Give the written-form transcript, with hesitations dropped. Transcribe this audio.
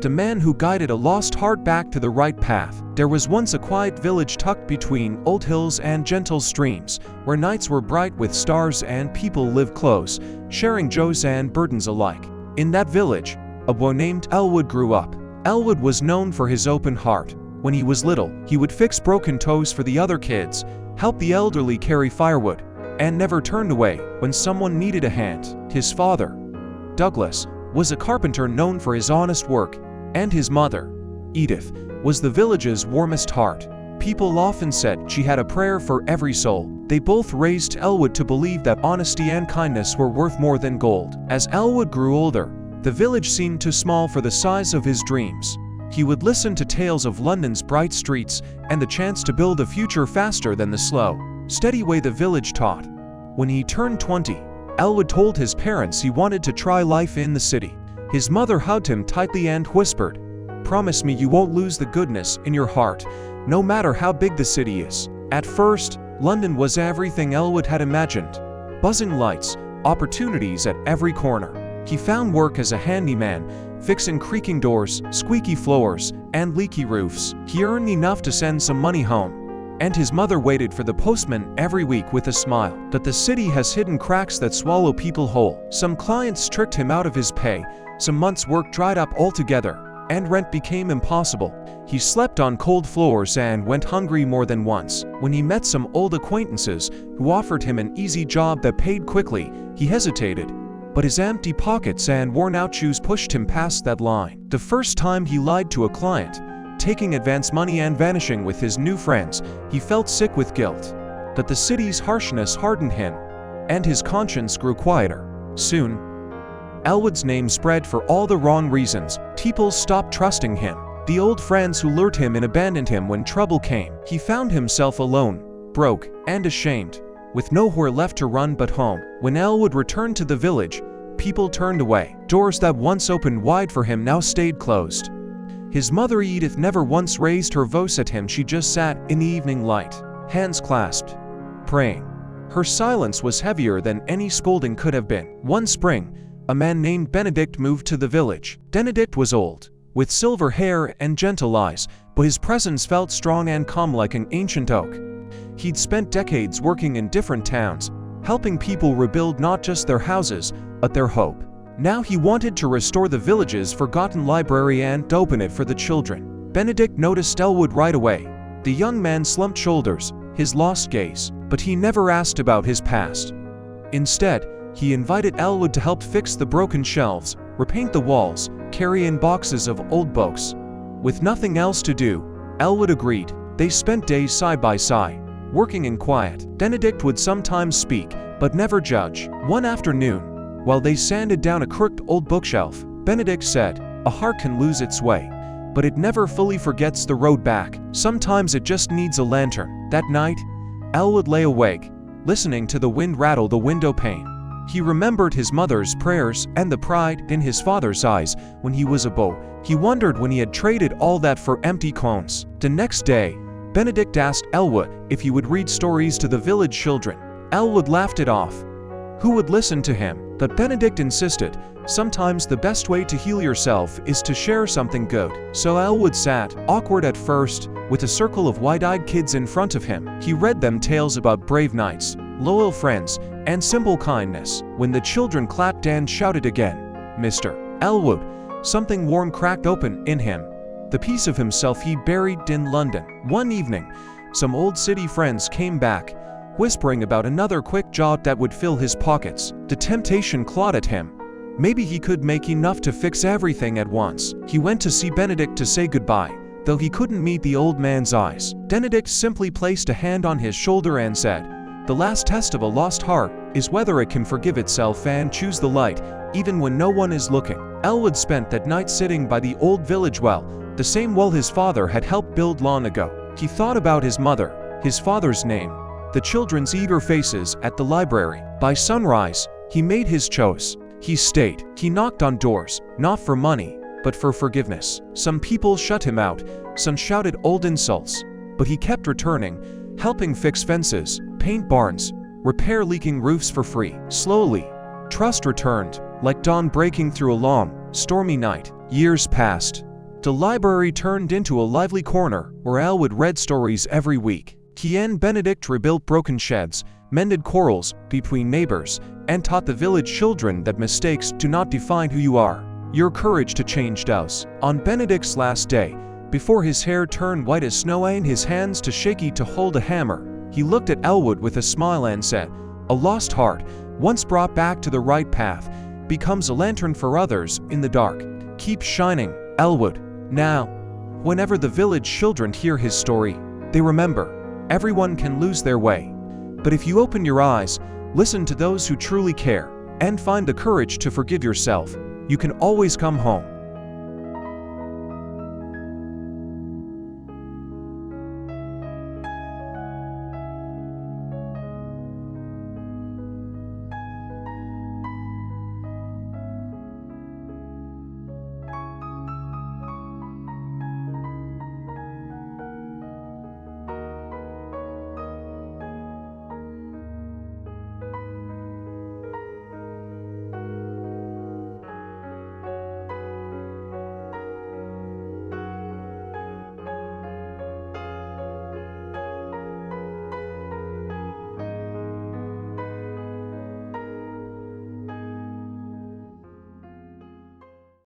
the man who guided a lost heart back to the right path. There was once a quiet village tucked between old hills and gentle streams, where nights were bright with stars and people lived close, sharing joys and burdens alike. In that village, a boy named Elwood grew up. Elwood was known for his open heart. When he was little, he would fix broken toes for the other kids, help the elderly carry firewood, and never turned away when someone needed a hand. His father, Douglas, was a carpenter known for his honest work, and his mother, Edith, was the village's warmest heart. People often said she had a prayer for every soul. They both raised Elwood to believe that honesty and kindness were worth more than gold. As Elwood grew older, the village seemed too small for the size of his dreams. He would listen to tales of London's bright streets and the chance to build a future faster than the slow, steady way the village taught. When he turned 20, Elwood told his parents he wanted to try life in the city. His mother hugged him tightly and whispered, "Promise me you won't lose the goodness in your heart, no matter how big the city is." At first, London was everything Elwood had imagined. Buzzing lights, opportunities at every corner. He found work as a handyman, fixing creaking doors, squeaky floors, and leaky roofs. He earned enough to send some money home, and his mother waited for the postman every week with a smile. But the city has hidden cracks that swallow people whole. Some clients tricked him out of his pay, some months' work dried up altogether, and rent became impossible. He slept on cold floors and went hungry more than once. When he met some old acquaintances who offered him an easy job that paid quickly, he hesitated. But his empty pockets and worn-out shoes pushed him past that line. The first time he lied to a client, taking advance money and vanishing with his new friends, he felt sick with guilt. But the city's harshness hardened him, and his conscience grew quieter. Soon, Elwood's name spread for all the wrong reasons. People stopped trusting him. The old friends who lured him in abandoned him when trouble came. He found himself alone, broke, and ashamed, with nowhere left to run but home. When Elwood returned to the village, people turned away. Doors that once opened wide for him now stayed closed. His mother Edith never once raised her voice at him. She just sat in the evening light, hands clasped, praying. Her silence was heavier than any scolding could have been. One spring, a man named Benedict moved to the village. Benedict was old, with silver hair and gentle eyes, but his presence felt strong and calm like an ancient oak. He'd spent decades working in different towns, helping people rebuild not just their houses, but their hope. Now he wanted to restore the village's forgotten library and open it for the children. Benedict noticed Elwood right away. The young man slumped shoulders, his lost gaze, but he never asked about his past. Instead, he invited Elwood to help fix the broken shelves, repaint the walls, carry in boxes of old books. With nothing else to do, Elwood agreed. They spent days side by side, working in quiet. Benedict would sometimes speak, but never judge. One afternoon, while they sanded down a crooked old bookshelf, Benedict said, "A heart can lose its way, but it never fully forgets the road back. Sometimes it just needs a lantern." That night, Elwood lay awake, listening to the wind rattle the window pane. He remembered his mother's prayers and the pride in his father's eyes when he was a boy. He wondered when he had traded all that for empty cones. The next day, Benedict asked Elwood if he would read stories to the village children. Elwood laughed it off. Who would listen to him? But Benedict insisted, sometimes the best way to heal yourself is to share something good. So Elwood sat, awkward at first, with a circle of wide-eyed kids in front of him. He read them tales about brave knights, loyal friends, and simple kindness. When the children clapped and shouted again, "Mr. Elwood," something warm cracked open in him. The piece of himself he buried in London. One evening, some old city friends came back, whispering about another quick job that would fill his pockets. The temptation clawed at him. Maybe he could make enough to fix everything at once. He went to see Benedict to say goodbye, though he couldn't meet the old man's eyes. Benedict simply placed a hand on his shoulder and said, "The last test of a lost heart is whether it can forgive itself and choose the light, even when no one is looking." Elwood spent that night sitting by the old village well, the same well his father had helped build long ago. He thought about his mother, his father's name, the children's eager faces at the library. By sunrise, he made his choice. He stayed. He knocked on doors, not for money, but for forgiveness. Some people shut him out, some shouted old insults, but he kept returning, helping fix fences, paint barns, repair leaking roofs for free. Slowly, trust returned, like dawn breaking through a long, stormy night. Years passed, The library turned into a lively corner where Elwood read stories every week. Kian Benedict rebuilt broken sheds, mended quarrels between neighbors, and taught the village children that mistakes do not define who you are. Your courage to change does. On Benedict's last day, before his hair turned white as snow and his hands too shaky to hold a hammer, he looked at Elwood with a smile and said, "A lost heart, once brought back to the right path, becomes a lantern for others in the dark. Keep shining, Elwood." Now, whenever the village children hear his story, they remember, everyone can lose their way. But if you open your eyes, listen to those who truly care, and find the courage to forgive yourself, you can always come home.